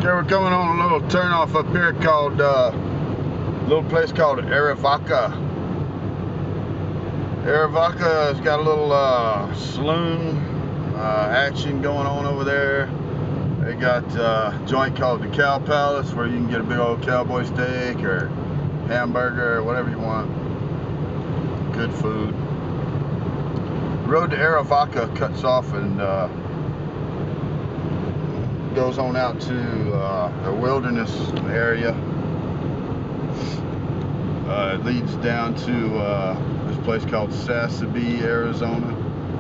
Okay, we're coming on a little turnoff up here called, a little place called Arizina. Arizina has got a little saloon action going on over there. They got a joint called the Cow Palace where you can get a big old cowboy steak or hamburger or whatever you want. Good food. The road to Arizina cuts off and goes on out to a wilderness area. It leads down to this place called Sassabee, Arizona,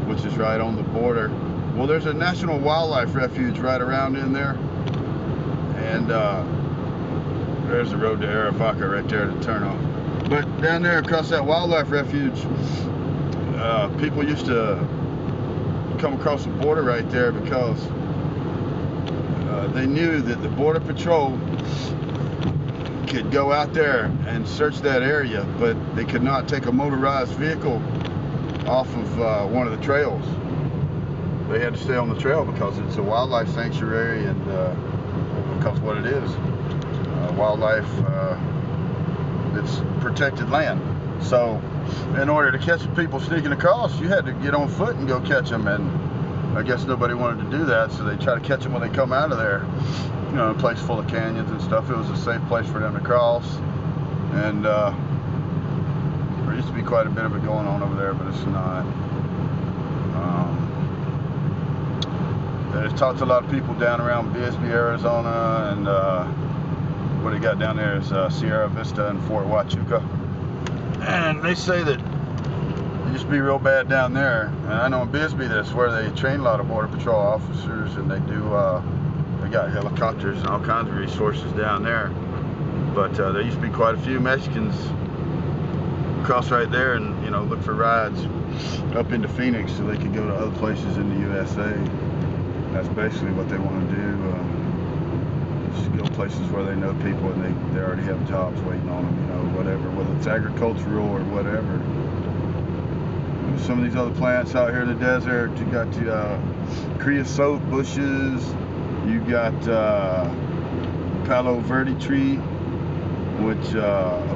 which is right on the border. Well, there's a national wildlife refuge right around in there, and there's the road to Arizina right there to turn off. But down there across that wildlife refuge, people used to come across the border right there because they knew that the Border Patrol could go out there and search that area, but they could not take a motorized vehicle off of one of the trails. They had to stay on the trail because it's a wildlife sanctuary, and because what it is, wildlife, it's protected land. So in order to catch people sneaking across, you had to get on foot and go catch them, and I guess nobody wanted to do that, so they try to catch them when they come out of there. You know, a place full of canyons and stuff. It was a safe place for them to cross, and there used to be quite a bit of it going on over there, but it's not. I've talked to a lot of people down around Bisbee, Arizona, and what they got down there is Sierra Vista and Fort Huachuca, and they say that it used to be real bad down there. And I know in Bisbee that's where they train a lot of Border Patrol officers, and they do they got helicopters and all kinds of resources down there. But there used to be quite a few Mexicans cross right there and, you know, look for rides up into Phoenix so they could go to other places in the USA. That's basically what they want to do. Just go places where they know people and they already have jobs waiting on them, you know, whatever, whether it's agricultural or whatever. Some of these other plants out here in the desert, you got creosote bushes, you got Palo Verde tree, which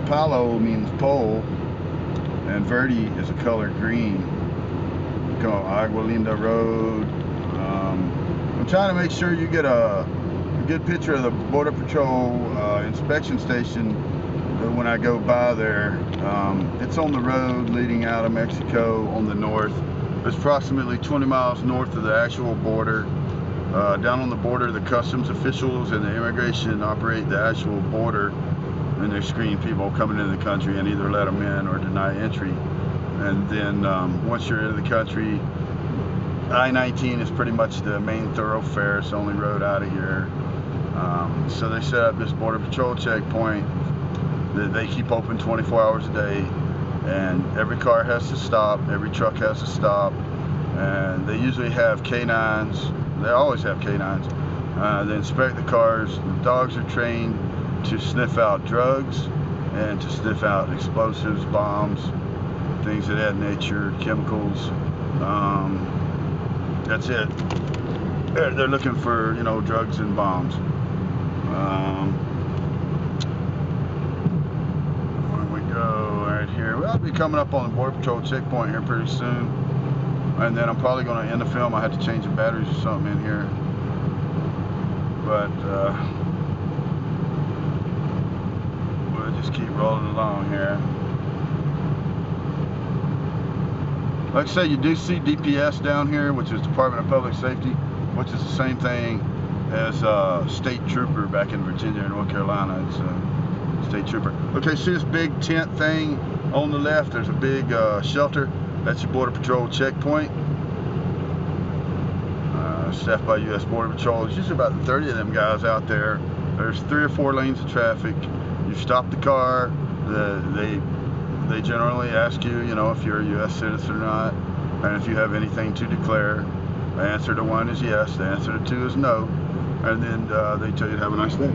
Palo means pole, and Verde is a color green. Called Agua Linda Road. I'm trying to make sure you get a good picture of the Border Patrol inspection station when I go by there. It's on the road leading out of Mexico on the north. It's approximately 20 miles north of the actual border. Down on the border, the customs officials and the immigration operate the actual border, and they screen people coming into the country and either let them in or deny entry. And then once you're into the country, I-19 is pretty much the main thoroughfare. It's the only road out of here. So they set up this Border Patrol checkpoint that they keep open 24 hours a day, and every car has to stop, every truck has to stop, and they usually have canines. They always have canines. They inspect the cars. The dogs are trained to sniff out drugs and to sniff out explosives, bombs, things of that nature, chemicals. That's it. They're looking for, you know, drugs and bombs. Where we go right here. Well, I'll be coming up on the Border Patrol checkpoint here pretty soon, and then I'm probably going to end the film. I have to change the batteries or something in here, but we'll just keep rolling along here. Like I say, you do see DPS down here, which is Department of Public Safety, which is the same thing as State Trooper back in Virginia and North Carolina. It's a State Trooper. Okay, see this big tent thing on the left? There's a big shelter. That's your Border Patrol checkpoint. Staffed by U.S. Border Patrol. There's usually about 30 of them guys out there. There's 3 or 4 lanes of traffic. You stop the car. They generally ask you, you know, if you're a U.S. citizen or not, and if you have anything to declare. The answer to 1 is yes, the answer to 2 is no, and then they tell you to have a nice day.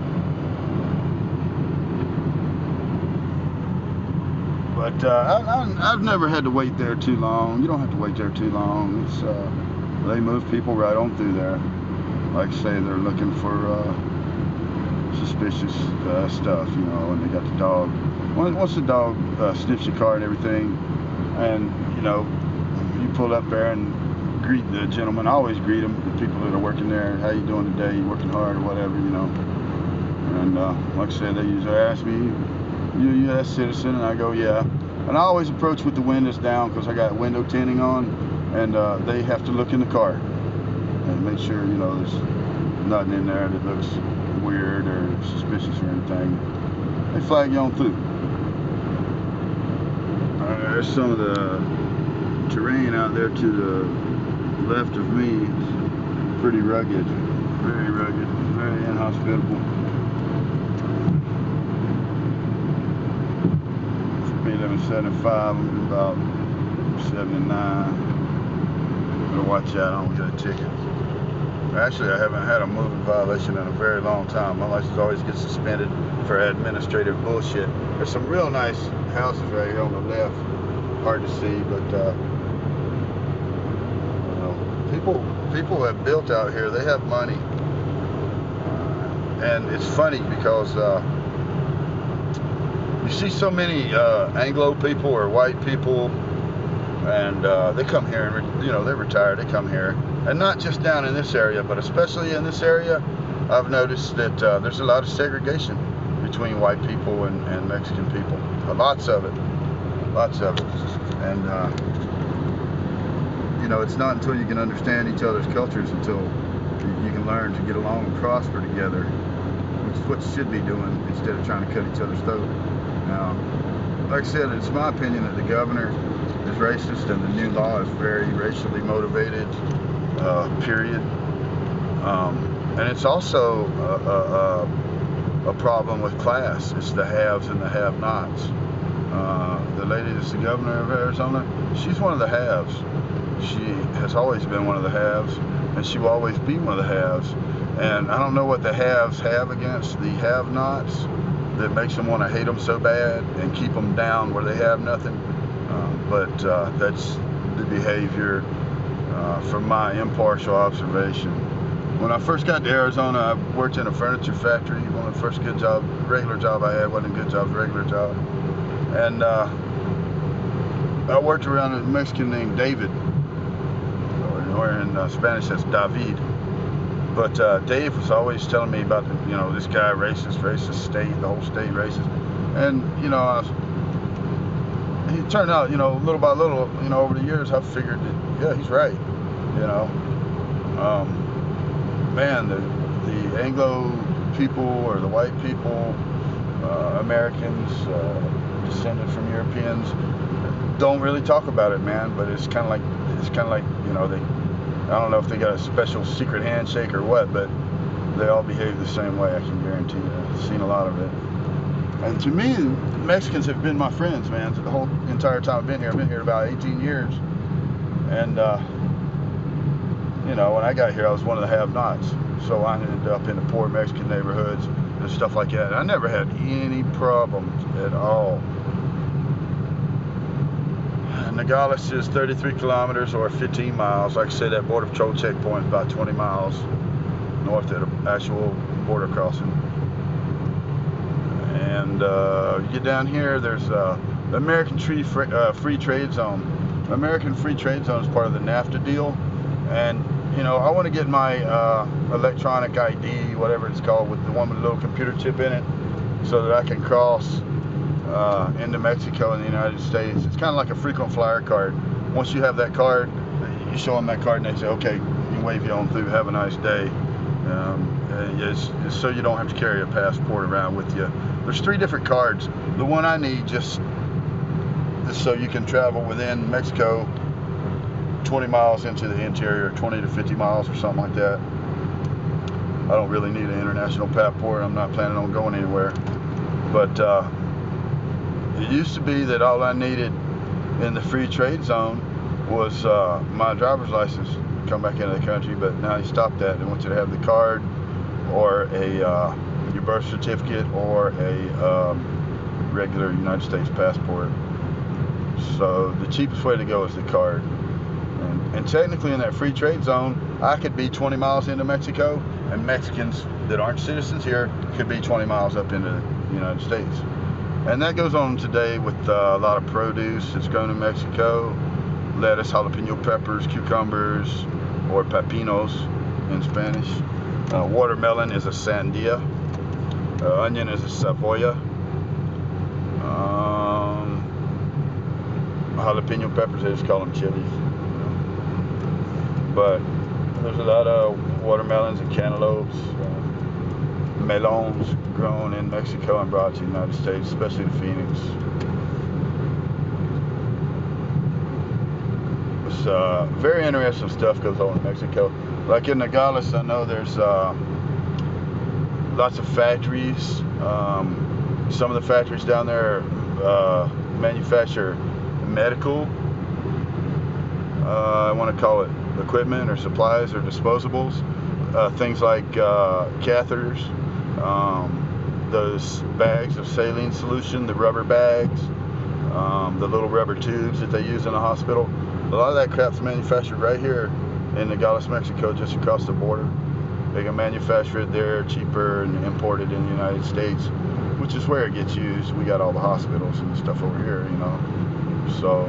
But I've never had to wait there too long. You don't have to wait there too long. It's they move people right on through there. Like I say, they're looking for suspicious stuff, you know, and they got the dog. Once the dog sniffs your car and everything, and, you know, you pull up there and greet the gentleman. I always greet them, the people that are working there. How you doing today? You working hard or whatever, you know. And like I said, they usually ask me, you a U.S. citizen? And I go, yeah. And I always approach with the windows down because I got window tinting on, and they have to look in the car and make sure, you know, there's nothing in there that looks weird or suspicious or anything. They flag you on through. There's some of the terrain out there to the left of me. It's pretty rugged, very inhospitable. Speed limit 75, I'm about 79. Better watch out, I don't get a ticket. Actually, I haven't had a moving violation in a very long time. My license always gets suspended for administrative bullshit. There's some real nice houses right here on the left. Hard to see, but you know, people have built out here. They have money, and it's funny because you see so many Anglo people or white people, and they come here and, you know, they're retired. They come here. And not just down in this area, but especially in this area, I've noticed that there's a lot of segregation between white people and Mexican people. Lots of it. And, you know, it's not until you can understand each other's cultures until you can learn to get along and prosper together, which is what you should be doing instead of trying to cut each other's throat. Now, like I said, it's my opinion that the governor is racist and the new law is very racially motivated. Period. And it's also a problem with class. It's the haves and the have-nots. The lady that's the governor of Arizona, she's one of the haves. She has always been one of the haves, and she will always be one of the haves. And I don't know what the haves have against the have-nots that makes them want to hate them so bad and keep them down where they have nothing. But that's the behavior from my impartial observation. When I first got to Arizona, I worked in a furniture factory. One of the first regular job I had. Wasn't a good job, regular job. And I worked around a Mexican named David, or in Spanish that's David. But Dave was always telling me about, you know, this guy racist state, the whole state racist. And, you know, he turned out, you know, little by little, you know, over the years, I figured that, yeah, he's right, you know. Man, the Anglo people or the white people, Americans, descended from Europeans, don't really talk about it, man. But it's kind of like, you know, I don't know if they got a special secret handshake or what, but they all behave the same way. I can guarantee you. I've seen a lot of it. And to me, Mexicans have been my friends, man, the whole entire time I've been here. I've been here about 18 years. And, you know, when I got here, I was one of the have-nots. So I ended up in the poor Mexican neighborhoods and stuff like that. And I never had any problems at all. Nogales is 33 kilometers or 15 miles. Like I said, that Border Patrol checkpoint is about 20 miles north of the actual border crossing. And you get down here, there's the American Free Trade Zone. The American Free Trade Zone is part of the NAFTA deal. And, you know, I want to get my electronic ID, whatever it's called, with the one with a little computer chip in it, so that I can cross into Mexico and the United States. It's kind of like a frequent flyer card. Once you have that card, you show them that card and they say, okay, you can wave you on through, have a nice day. It's so you don't have to carry a passport around with you. There's 3 different cards. The one I need just so you can travel within Mexico 20 miles into the interior, 20 to 50 miles or something like that. I don't really need an international passport. I'm not planning on going anywhere. But it used to be that all I needed in the free trade zone was my driver's license to come back into the country, but now he stopped that. They want you to have the card or your birth certificate or a regular United States passport. So the cheapest way to go is the card. And technically in that free trade zone, I could be 20 miles into Mexico, and Mexicans that aren't citizens here could be 20 miles up into the United States. And that goes on today with a lot of produce that's grown in Mexico. Lettuce, jalapeno peppers, cucumbers, or pepinos in Spanish. Watermelon is a sandia. Onion is a cebolla. Jalapeno peppers, they just call them chilies. But there's a lot of watermelons and cantaloupes, melons grown in Mexico and brought to the United States, especially to Phoenix. It's very interesting stuff goes on in Mexico. Like in Nogales, I know there's lots of factories. Some of the factories down there manufacture medical, I want to call it equipment or supplies or disposables. Things like catheters, those bags of saline solution, the rubber bags, the little rubber tubes that they use in the hospital. A lot of that crap's manufactured right here in Nogales, Mexico, just across the border. They can manufacture it there cheaper and import it in the United States, which is where it gets used. We got all the hospitals and stuff over here, you know. So,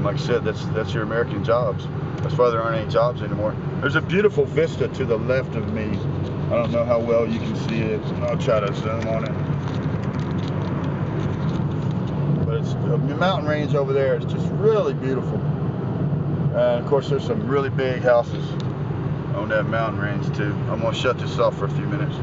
like I said, that's your American jobs. That's why there aren't any jobs anymore. There's a beautiful vista to the left of me. I don't know how well you can see it. I'll try to zoom on it. But it's a mountain range over there. It's just really beautiful. And of course, there's some really big houses on that mountain range too. I'm gonna shut this off for a few minutes.